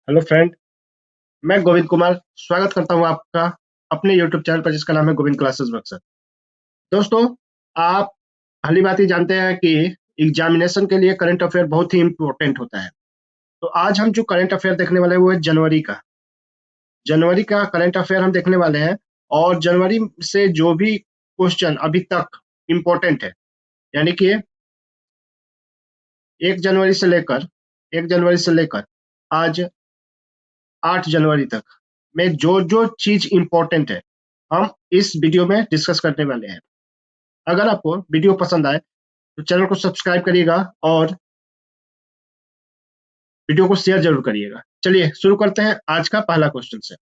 Hello friend, मैं गोविंद कुमार स्वागत करता हूं आपका अपने यूट्यूब चैनल पर जिसका नाम है गोविंद क्लासेस बक्सर। दोस्तों, आप भली बात ही जानते हैं कि एग्जामिनेशन के लिए करंट अफेयर बहुत ही इम्पोर्टेंट होता है। तो आज हम जो करंट अफेयर देखने वाले हैं वो है जनवरी का करंट अफेयर हम देखने वाले हैं। और जनवरी से जो भी क्वेश्चन अभी तक इम्पोर्टेंट है, यानी कि 1 जनवरी से लेकर आज 8 जनवरी तक में जो जो चीज इंपॉर्टेंट है हम इस वीडियो में डिस्कस करने वाले हैं। अगर आपको वीडियो पसंद आए तो चैनल को सब्सक्राइब करिएगा और वीडियो को शेयर जरूर करिएगा। चलिए शुरू करते हैं आज का पहला क्वेश्चन से।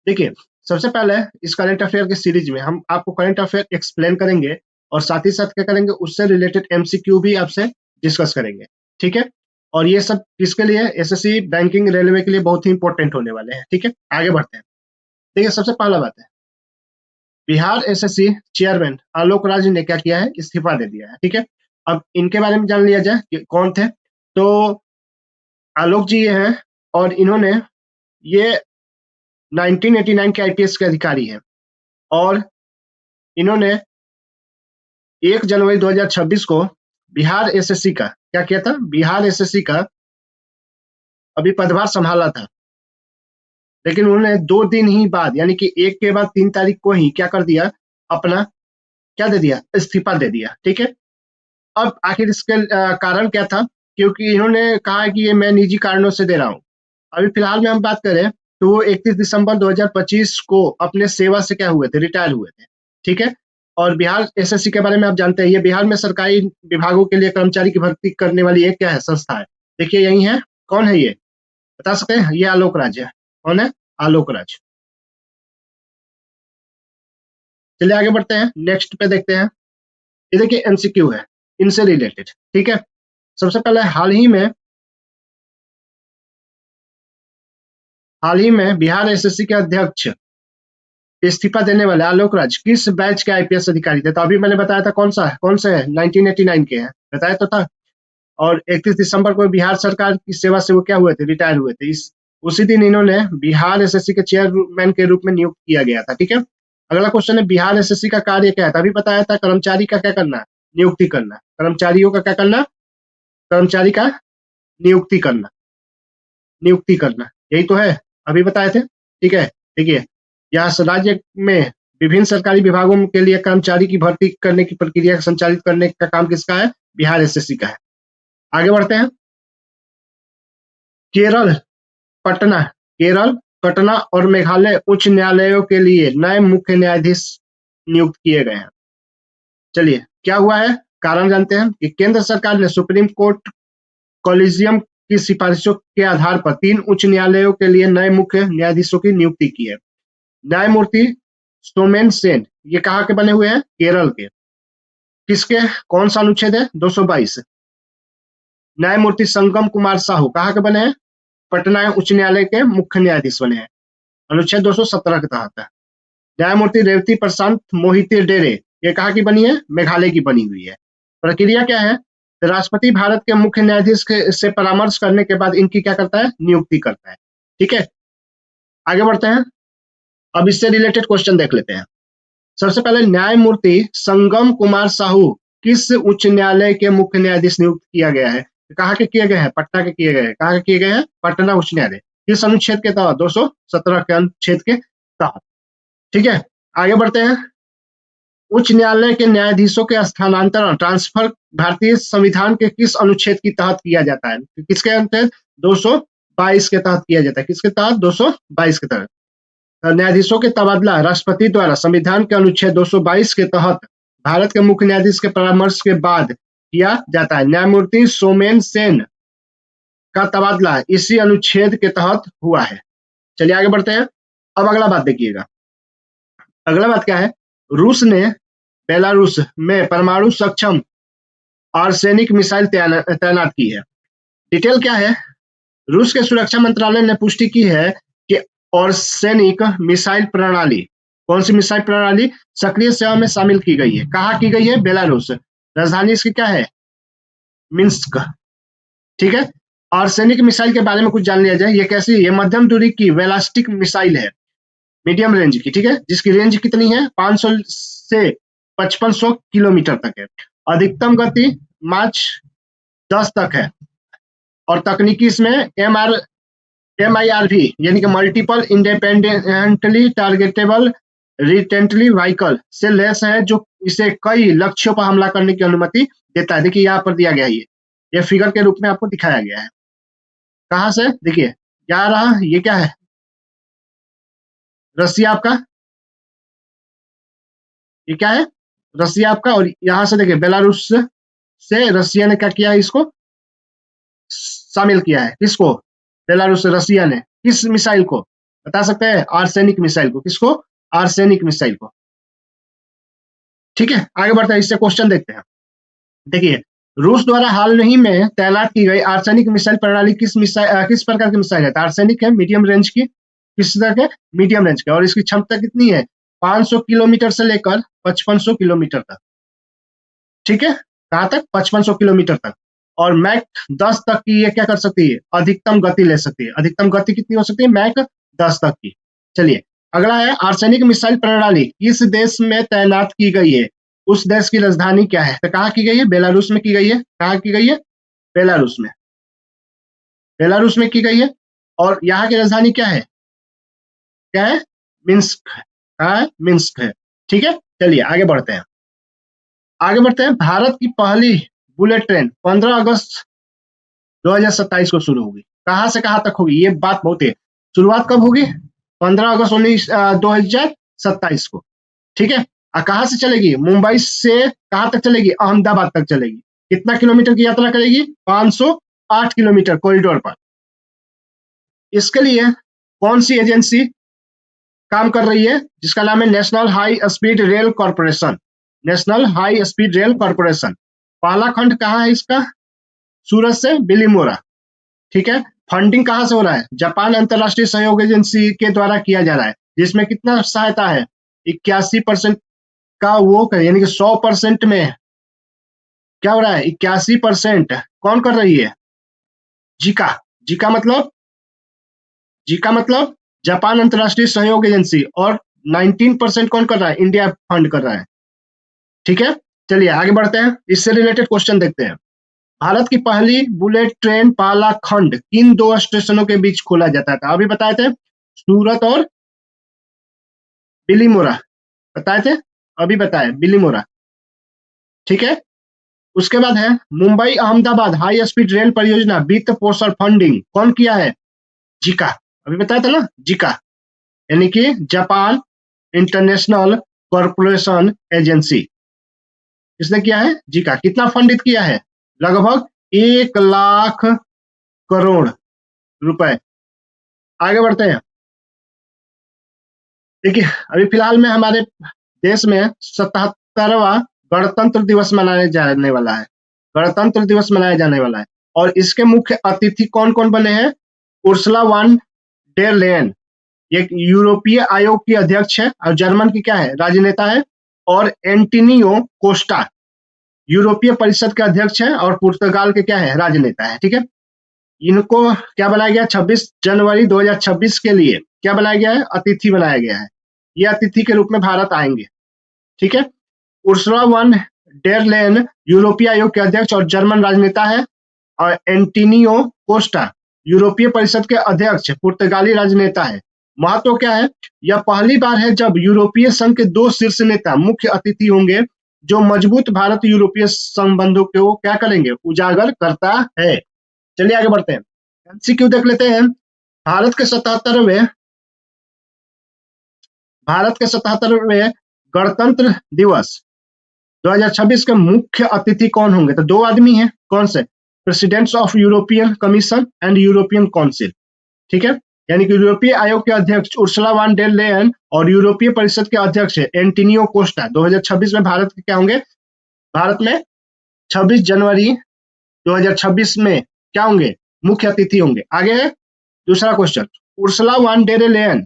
देखिए, सबसे पहले इस करंट अफेयर की सीरीज में हम आपको करंट अफेयर एक्सप्लेन करेंगे और साथ ही साथ क्या करेंगे, उससे रिलेटेड एमसीक्यू भी आपसे डिस्कस करेंगे। ठीक है, और ये सब किसके लिए? एसएससी, बैंकिंग, रेलवे के लिए बहुत ही इंपॉर्टेंट होने वाले हैं। ठीक है, आगे बढ़ते हैं। देखिए, सबसे पहला बात है, बिहार एसएससी चेयरमैन आलोक राज ने क्या किया है? इस्तीफा दे दिया है। ठीक है, अब इनके बारे में जान लिया जाए कि कौन थे। तो आलोक जी ये हैं और इन्होंने ये 1989 के आईपीएस के अधिकारी हैं और इन्होंने 1 जनवरी 2026 को बिहार एसएससी का क्या किया था? बिहार एसएससी का अभी पदभार संभाला था, लेकिन उन्होंने 2 दिन ही बाद यानी कि 1 के बाद 3 तारीख को ही क्या कर दिया? अपना क्या दे दिया? इस्तीफा दे दिया। ठीक है, अब आखिर इसके कारण क्या था? क्योंकि इन्होंने कहा कि ये मैं निजी कारणों से दे रहा हूँ। अभी फिलहाल में हम बात करें तो वो 31 दिसंबर 2025 को अपने सेवा से क्या हुए थे? रिटायर हुए थे। ठीक है, और बिहार एसएससी के बारे में आप जानते हैं, ये बिहार में सरकारी विभागों के लिए कर्मचारी की भर्ती करने वाली एक क्या है? संस्था है। देखिए यही है, कौन है ये? बता सकते हैं? ये आलोक राज है। कौन है? आलोक राज। चलिए आगे बढ़ते हैं, नेक्स्ट पे देखते हैं। ये देखिए एमसीक्यू है इनसे रिलेटेड। ठीक है, सबसे पहले हाल ही में बिहार एसएससी के अध्यक्ष इस्तीफा देने वाले आलोक राज किस बैच के आईपीएस अधिकारी थे? तो अभी मैंने बताया था कौन से है? 1989 के हैं, बताया तो था। और 31 दिसंबर को बिहार सरकार की सेवा से वो क्या हुए थे? रिटायर हुए थे। इस उसी दिन इन्होंने बिहार एसएससी के चेयरमैन के रूप में नियुक्त किया गया था। ठीक है, अगला क्वेश्चन है, बिहार एसएससी का कार्य क्या है? तो अभी बताया था कर्मचारी का क्या करना? नियुक्ति करना। कर्मचारियों का क्या करना? कर्मचारी का नियुक्ति करना यही तो है, अभी बताए थे। ठीक है, देखिए यहाँ राज्य में विभिन्न सरकारी विभागों के लिए कर्मचारी की भर्ती करने की प्रक्रिया संचालित करने का काम किसका है? बिहार एसएससी का है। आगे बढ़ते हैं। केरल पटना केरल, पटना और मेघालय उच्च न्यायालयों के लिए नए मुख्य न्यायाधीश नियुक्त किए गए हैं। चलिए क्या हुआ है, कारण जानते हैं कि केंद्र सरकार ने सुप्रीम कोर्ट कॉलेजियम की सिफारिशों के आधार पर 3 उच्च न्यायालयों के लिए नए मुख्य न्यायाधीशों की नियुक्ति की है। न्यायमूर्ति सोमेन सेन ये कहाँ के बने हुए हैं? केरल के। किसके? कौन सा अनुच्छेद है? 222। न्यायमूर्ति संगम कुमार साहू कहाँ के बने हैं? पटना उच्च न्यायालय के मुख्य न्यायाधीश बने हैं, अनुच्छेद 217 के तहत है। न्यायमूर्ति रेवती प्रशांत मोहिते डेरे ये कहाँ की बनी है? मेघालय की बनी हुई है। प्रक्रिया क्या है? राष्ट्रपति भारत के मुख्य न्यायाधीश से परामर्श करने के बाद इनकी क्या करता है? नियुक्ति करता है। ठीक है, आगे बढ़ते हैं। अब इससे रिलेटेड क्वेश्चन देख लेते हैं। सबसे पहले, न्यायमूर्ति संगम कुमार साहू किस उच्च न्यायालय के मुख्य न्यायाधीश नियुक्त किया गया है? कहाँ के किए गए हैं? पटना के किए गए हैं। कहाँ के किए गए हैं? पटना उच्च न्यायालय। किस अनुच्छेद के तहत? 217 के अनुच्छेद के तहत। ठीक है, आगे बढ़ते हैं। उच्च न्यायालय के न्यायाधीशों के स्थानांतरण ट्रांसफर भारतीय संविधान के किस अनुच्छेद के तहत किया जाता है? किसके अंतर्गत? 222 के तहत किया जाता है। किसके तहत? 222 के तहत। न्यायाधीशों के तबादला राष्ट्रपति द्वारा संविधान के अनुच्छेद 222 के तहत भारत के मुख्य न्यायाधीश के परामर्श के बाद किया जाता है। न्यायमूर्ति सोमेन सेन का तबादला इसी अनुच्छेद के तहत हुआ है। चलिए आगे बढ़ते हैं। अब अगला बात देखिएगा। अगला बात क्या है? रूस ने बेलारूस में परमाणु सक्षम आर्सेनिक मिसाइल तैनात की है। डिटेल क्या है? रूस के सुरक्षा मंत्रालय ने पुष्टि की है कि आर्सेनिक मिसाइल प्रणाली, कौन सी मिसाइल प्रणाली? सक्रिय सेवा में शामिल की गई है। कहाँ की गई है? बेलारूस। राजधानी इसकी क्या है? मिन्स्क। ठीक है, आर्सेनिक मिसाइल के बारे में कुछ जान लिया जाए। ये कैसी, ये मध्यम दूरी की बैलिस्टिक मिसाइल है, मीडियम रेंज की, ठीक है, जिसकी रेंज कितनी है, 500 से 5500 किलोमीटर तक है। अधिकतम गति मार्च 10 तक है। और तकनीकी इसमें MIRV यानी कि मल्टीपल इंडिपेंडेंटली टारगेटेबल रिटेंटली व्हीकल से लेस है, जो इसे कई लक्ष्यों पर हमला करने की अनुमति देता है। देखिए यहाँ पर दिया गया है, ये फिगर के रूप में आपको दिखाया गया है। कहाँ से, देखिए क्या रहा, ये क्या है, रसिया आपका, ये क्या है, रसिया आपका। और यहाँ से देखिए बेलारूस से रसिया ने क्या किया है, इसको शामिल किया है। किसको, बेलारूस से रसिया ने किस मिसाइल को बता सकते हैं, आर्सेनिक मिसाइल को। किसको, आर्सेनिक मिसाइल को। ठीक है, आगे बढ़ते हैं, इससे क्वेश्चन देखते हैं। देखिए, रूस द्वारा हाल ही में तैनात की गई आर्सेनिक मिसाइल प्रणाली किस प्रकार की मिसाइल है। तो आर्सेनिक है मीडियम रेंज की, किस तरह के, मीडियम रेंज के, और इसकी क्षमता कितनी है, 500 किलोमीटर से लेकर 5500 किलोमीटर तक। ठीक है, कहां तक, 5500 किलोमीटर तक। और मैक 10 तक की ये क्या कर सकती है, अधिकतम गति ले सकती है। अधिकतम गति कितनी हो सकती है, मैक 10 तक की। चलिए अगला है, आर्सेनिक मिसाइल प्रणाली किस देश में तैनात की गई है, उस देश की राजधानी क्या है। तो कहाँ की गई है, बेलारूस में की गई है। कहाँ की गई है, बेलारूस में, बेलारूस में की गई है। और यहाँ की राजधानी क्या है, क्या है, मिन्स्क। कहाँ है, मिन्स्क है। ठीक है, चलिए आगे बढ़ते हैं। आगे बढ़ते हैं, भारत की पहली बुलेट ट्रेन 15 अगस्त 2027 को शुरू होगी। कहां से कहां तक होगी, ये बात बहुत है। शुरुआत कब होगी, 15 अगस्त 2027 को। ठीक है, कहां से चलेगी, मुंबई से कहां तक चलेगी, अहमदाबाद तक चलेगी। कितना किलोमीटर की यात्रा करेगी, 508 किलोमीटर कॉरिडोर पर। इसके लिए कौन सी एजेंसी काम कर रही है, जिसका नाम है national high speed rail corporation. National high speed rail corporation. पहला खंड कहाँ है इसका, सूरत से बिलीमोरा। ठीक है, फंडिंग कहाँ से हो रहा है, जापान अंतरराष्ट्रीय सहयोग एजेंसी के द्वारा किया जा रहा है, जिसमें कितना सहायता है, 81% का वो यानी कि 100% में क्या हो रहा है, 81% कौन कर रही है, जीका। जीका मतलब, जीका मतलब जापान अंतरराष्ट्रीय सहयोग एजेंसी। और 19% कौन कर रहा है, इंडिया फंड कर रहा है। ठीक है, चलिए आगे बढ़ते हैं, इससे रिलेटेड क्वेश्चन देखते हैं। भारत की पहली बुलेट ट्रेन पाला खंड किन दो स्टेशनों के बीच खोला जाता था, अभी बताए थे, सूरत और बिलीमोरा, बताए थे, अभी बताए बिलीमोरा। ठीक है, उसके बाद है Mumbai Ahmedabad high speed rail परियोजना वित्त पोषण फंडिंग कौन किया है, जीका। अभी बताया था ना, जीका यानी कि जापान इंटरनेशनल कॉर्पोरेशन एजेंसी, इसने किया है, जीका। कितना फंडित किया है, लगभग 1 लाख करोड़ रुपए। आगे बढ़ते हैं। देखिए, अभी फिलहाल में हमारे देश में 77वां गणतंत्र दिवस मनाया जाने वाला है। गणतंत्र दिवस मनाया जाने वाला है, और इसके मुख्य अतिथि कौन कौन बने हैं, उर्सुला वान डेर लेयन, एक यूरोपीय आयोग की अध्यक्ष है, और जर्मन की क्या है, राजनेता है। और एंटोनियो कोस्टा यूरोपीय परिषद के अध्यक्ष है, और पुर्तगाल के क्या है, राजनेता है। ठीक है, इनको क्या बनाया गया, 26 जनवरी 2026 के लिए क्या बनाया गया है, अतिथि बनाया गया है। ये अतिथि के रूप में भारत आएंगे। ठीक है, उर्सुला वन डेर लेयन यूरोपीय आयोग के अध्यक्ष और जर्मन राजनेता है। और एंटोनियो कोस्टा यूरोपीय परिषद के अध्यक्ष, पुर्तगाली राजनेता है। महत्व क्या है, यह पहली बार है जब यूरोपीय संघ के 2 शीर्ष नेता मुख्य अतिथि होंगे, जो मजबूत भारत यूरोपीय संबंधों को क्या करेंगे, उजागर करता है। चलिए आगे बढ़ते हैं, एमसीक्यू देख लेते हैं। भारत के 77वें गणतंत्र दिवस 2026 के मुख्य अतिथि कौन होंगे, तो 2 आदमी हैं, कौन से, presidents of European Commission and European Council. ठीक है, यानी कि यूरोपीय आयोग के अध्यक्ष उर्सुला वान डेर लेयन और यूरोपीय परिषद के अध्यक्ष एंटोनियो कोस्टा 2026 में भारत के क्या होंगे, भारत में 26 जनवरी 2026 में क्या होंगे, मुख्य अतिथि होंगे। आगे है दूसरा question, Ursula van der Leyen,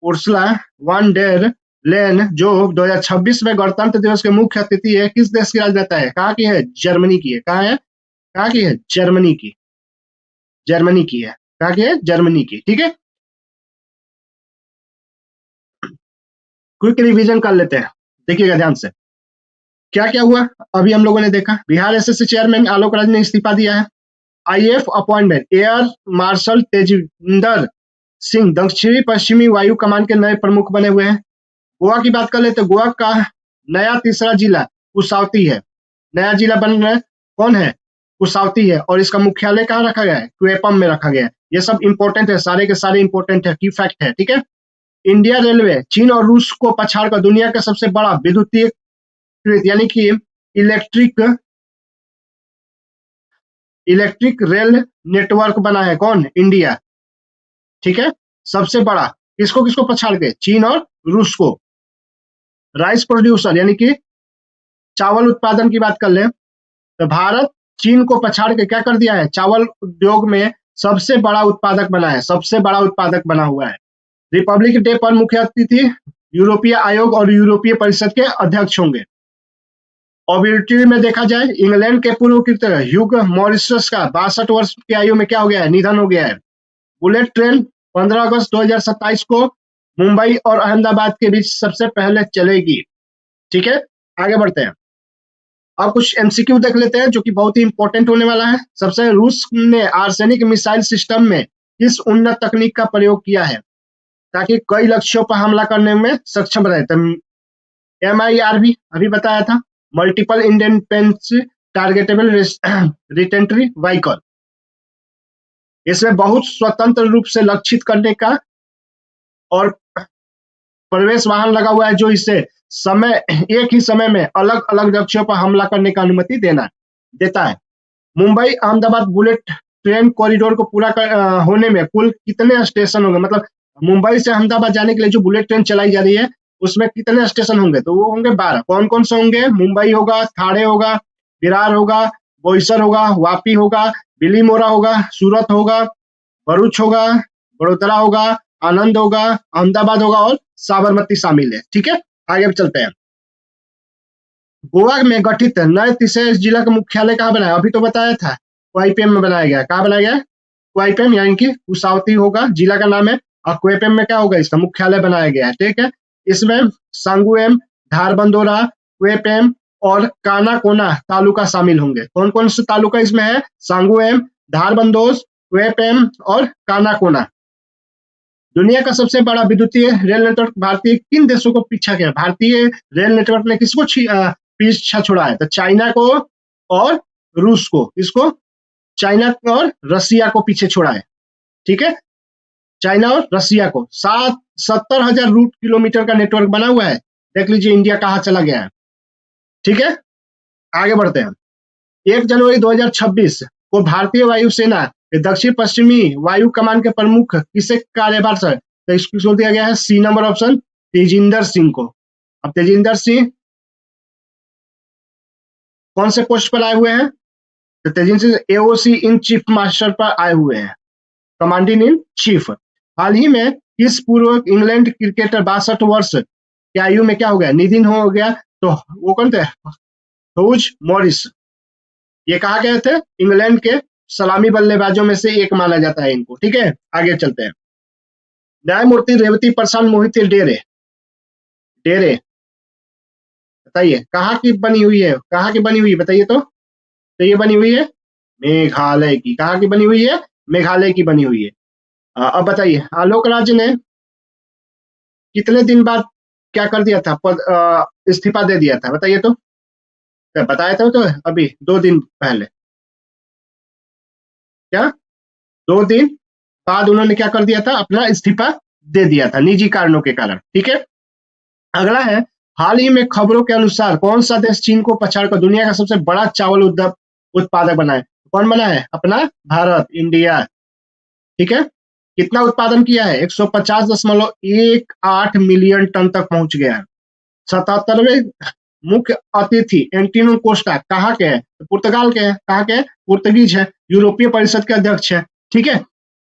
Ursula van der Leyen जो 2026 में गणतंत्र दिवस के मुख्य अतिथि है, किस देश की राजनेता है, कहाँ की है, जर्मनी की है। कहाँ है, कहाँ की है? जर्मनी की, जर्मनी की है। कहाँ की है? जर्मनी की। ठीक है, क्विक रिवीजन कर लेते हैं, देखिएगा ध्यान से। क्या क्या हुआ अभी हम लोगों ने देखा। बिहार एसएससी चेयरमैन आलोक राज ने इस्तीफा दिया है। IAF appointment, air marshal Tejinder Singh दक्षिणी पश्चिमी वायु कमान के नए प्रमुख बने हुए हैं। गोवा की बात कर लेते हैं। गोवा का नया तीसरा जिला कुसावती है। नया जिला बन रहा है, कौन है? कुसावती है। और इसका मुख्यालय कहाँ रखा गया है? क्वेपम में रखा गया है। ये सब इंपॉर्टेंट है, सारे के सारे इंपॉर्टेंट है, की फैक्ट है। ठीक है। इंडिया रेलवे चीन और रूस को पछाड़कर दुनिया का सबसे बड़ा विद्युतीकृत यानी कि इलेक्ट्रिक इलेक्ट्रिक रेल नेटवर्क बना है। कौन? इंडिया। ठीक है, सबसे बड़ा। किसको किसको पछाड़ के? चीन और रूस को। राइस प्रोड्यूसर यानी कि चावल उत्पादन की बात कर ले तो भारत चीन को पछाड़ के क्या कर दिया है? चावल उद्योग में सबसे बड़ा उत्पादक बना है, सबसे बड़ा उत्पादक बना हुआ है। रिपब्लिक डे पर मुख्य अतिथि यूरोपीय आयोग और यूरोपीय परिषद के अध्यक्ष होंगे। ओबिटरी में देखा जाए, इंग्लैंड के पूर्व क्रिकेटर ह्यूग मॉरिस का 62 वर्ष की आयु में क्या हो गया है? निधन हो गया है। बुलेट ट्रेन 15 अगस्त 2027 को मुंबई और अहमदाबाद के बीच सबसे पहले चलेगी। ठीक है, आगे बढ़ते हैं। अब कुछ एमसीक्यू देख लेते हैं जो कि बहुत ही इंपॉर्टेंट होने वाला है। सबसे, रूस ने आर्सेनिक मिसाइल सिस्टम में किस उन्नत तकनीक का प्रयोग किया है ताकि कई लक्ष्यों पर हमला करने में सक्षम रहे? तो MIRV अभी बताया था, मल्टीपल इंडेपेंडेंस टारगेटेबल रिटेंट्री व्हीकल। इसमें बहुत स्वतंत्र रूप से लक्षित करने का और प्रवेश वाहन लगा हुआ है जो इसे एक ही समय में अलग अलग लक्ष्यों पर हमला करने का अनुमति देता है। Mumbai Ahmedabad bullet train corridor को पूरा होने में कुल कितने स्टेशन होंगे? मतलब मुंबई से अहमदाबाद जाने के लिए जो बुलेट ट्रेन चलाई जा रही है उसमें कितने स्टेशन होंगे? तो वो होंगे 12। कौन कौन से होंगे? मुंबई होगा, थाने होगा, विरार होगा, बोईसर होगा, वापी होगा, बिलीमोरा होगा, सूरत होगा, भरूच होगा, बड़ोदरा होगा, आनंद होगा, अहमदाबाद होगा और साबरमती शामिल है। ठीक है, आगे चलते हैं। गोवा में गठित नए तीसरे जिला का मुख्यालय कहाँ बनाया? अभी तो बताया था, क्वाइपेम में बनाया गया। कहाँ बनाया गया? क्वाइपेम, यानी कि कुसावती होगा, जिला का नाम है। और क्वेपेम में क्या होगा? इसका मुख्यालय बनाया गया है। ठीक है, इसमें सांगुएम, धारबंदोरा, क्वेपेम और कानाकोना तालुका शामिल होंगे। कौन कौन से तालुका इसमें है? सांगुएम, धारबंदोस, क्वेपेम और कानाकोना। दुनिया का सबसे बड़ा विद्युतीय रेल नेटवर्क भारतीय किन देशों को पीछा किया? भारतीय रेल नेटवर्क ने किसको पीछा छोड़ा है? तो चाइना को और रूस को। इसको चाइना और रसिया को पीछे छोड़ा है। ठीक है, चाइना और रसिया को। 70,000 रूट किलोमीटर का नेटवर्क बना हुआ है। देख लीजिए इंडिया कहाँ चला गया है। ठीक है, आगे बढ़ते हैं। 1 जनवरी 2026 को भारतीय वायुसेना के दक्षिण पश्चिमी वायु कमान के प्रमुख किसे कार्यभार से? तो इसको दिया गया है C number option, Tejinder Singh को। अब तेजिंदर सिंह कौन से पोस्ट पर आए हुए हैं? तो Tejinder Singh AOC in chief master पर आए हुए हैं, कमांडिंग इन चीफ। हाल ही में किस पूर्व इंग्लैंड क्रिकेटर 62 वर्ष की आयु में क्या हो गया? निधन हो गया। तो वो कौन थे? Huge Morris. ये कहा गए थे? इंग्लैंड के सलामी बल्लेबाजों में से एक माना जाता है इनको। ठीक है, आगे चलते हैं। न्यायमूर्ति रेवती प्रसाद मोहिते डेरे डेरे बताइए कहाँ की बनी हुई है? कहाँ की बनी हुई है बताइए तो ये बनी हुई है मेघालय की। कहाँ की बनी हुई है? मेघालय की बनी हुई है। अब बताइए, आलोक राज ने कितने दिन बाद क्या कर दिया था? इस्तीफा दे दिया था, बताइए तो। बताया था तो अभी 2 दिन पहले। क्या 2 दिन बाद उन्होंने क्या कर दिया था? अपना इस्तीफा दे दिया था निजी कारणों के कारण। ठीक है, अगला है, हाल ही में खबरों के अनुसार कौन सा देश चीन को पछाड़कर दुनिया का सबसे बड़ा चावल उत्पादक बना है? कौन बना है? अपना भारत, इंडिया। ठीक है, कितना उत्पादन किया है? 150.18 मिलियन टन तक पहुंच गया है। 77वें मुख्य अतिथि एंटोनियो कोस्टा कहाँ के हैं? तो पुर्तगाल के हैं। कहाँ के हैं? पुर्तगीज है, यूरोपीय परिषद के अध्यक्ष है। ठीक है,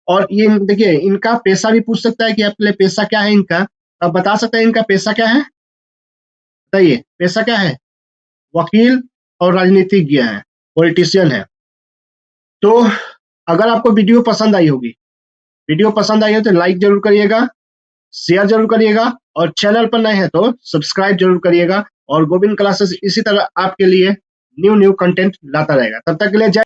और ये देखिए इनका पेशा भी पूछ सकता है कि आपके लिए पेशा क्या है इनका। अब बता सकते हैं इनका पेशा क्या है? बताइए पेशा क्या है? वकील और राजनीतिज्ञ है, पॉलिटिशियन है। तो अगर आपको वीडियो पसंद आई होगी, वीडियो पसंद आई हो तो लाइक जरूर करिएगा, शेयर जरूर करिएगा, और चैनल पर नए हैं तो सब्सक्राइब जरूर करिएगा। और गोविंद क्लासेस इसी तरह आपके लिए न्यू कंटेंट लाता रहेगा। तब तक के लिए जय